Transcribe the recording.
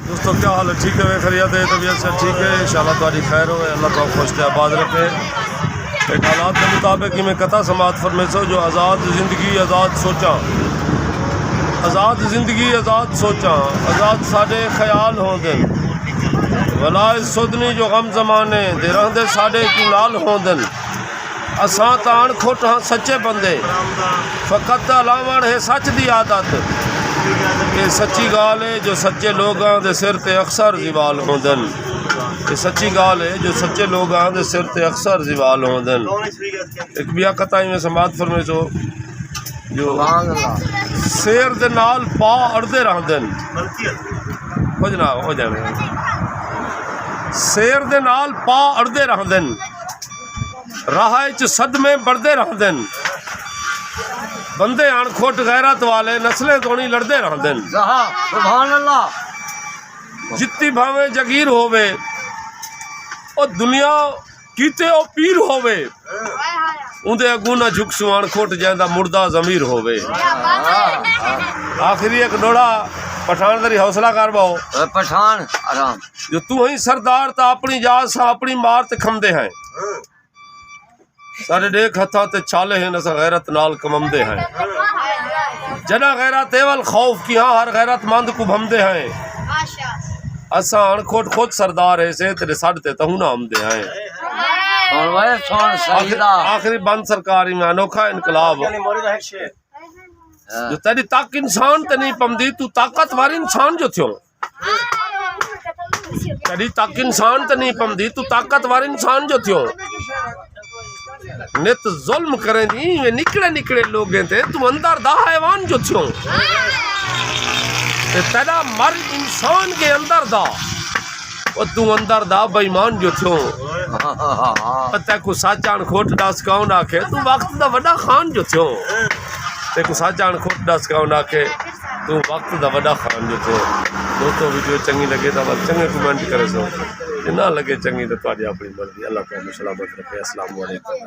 दोस्तों क्या हाल है? ठीक है, खैरियत है, तबीयत से ठीक है इंशाल्लाह। तुम्हारी खैर हो, अल्लाह तो खुश आबाद रखे। एक हालात के मुताबिक कि मैं कथा समात फरमेसो जो आज़ाद ज़िंदगी आज़ाद सोचा, आज़ाद ज़िंदगी आज़ाद सोचा, आज़ाद साढ़े ख्याल होंदन वलाए सुदनी जो गम ज़माने दे रहंदे साढ़े की नाल होंदन। असां ताण खोट हाँ सच्चे बंदे फ़कत अलावण है सच दी आदत। ये सच्ची गाल है जो सच्चे लोगां दे सिर ते अक्सर ज़िवाल होंदन। ये सच्ची गाल है जो सच्चे लोगां दे सिर ते अक्सर ज़िवाल होंदन। एक बिया कताई में समात फरमेसो जो शेर दे नाल पा अड़दे रहंदन। कुछ ना हो जाने शेर दे नाल पा अड़दे रहंदन, राह च सदमे बढ़दे रहंदन। बंदे अणखोट गैरत वाले नस्लें तोड़ी लड़दे रहंदन। सुभान अल्लाह। जित्ती भावे जगीर होवे और दुनिया कीते ओ पीर होवे, उन्दे अगू ना झुक सुआण खोट जैंदा मुर्दा ज़मीर होवे। आखिरी एक डोड़ा पठान दरी हौसला कर बाओ पठान आराम जो तू ही सरदार ता अपनी जात सा अपनी मार ते खमदे हैं। सारे देख हथा ते छाले हैं नसा गैरत नाल कममदे हैं। जना गैरत एवल खौफ की हाँ हर गैरत मंद को भमदे हैं। असा अणखोट खोट सरदार है से तेरे साढ़ ते तहू ना हमदे हैं। आखिरी बंद सरकारी में अनोखा इनकलाब जो तेरी ताक इंसान ते नहीं पमदी, तू ताकतवर इंसान जो थियो। तेरी ताक इंसान ते नहीं पमदी, तू ताकतवर इंसान जो थियो। नित जुल्म करे नी वे निकले निकले लोग थे, तू अंदर दा हैवान जो थियो। तेरा मर इंसान के अंदर दा और तू अंदर दा बेईमान जो थियो। ते को साचान खोट डास कौन आखे, तू वक्त दा वड्डा खान जो थियो। ते को साचान खोट डास कौन आखे, तू वक्त दा वड्डा खान जो थियो। दोस्तों वीडियो चंगी लगे तो बस चंगे कमेंट करे सो, ना लगे चंगी तो तुम्हारी अपनी मर्जी। अल्लाह को सलामत रखे। अस्सलाम वालेकुम।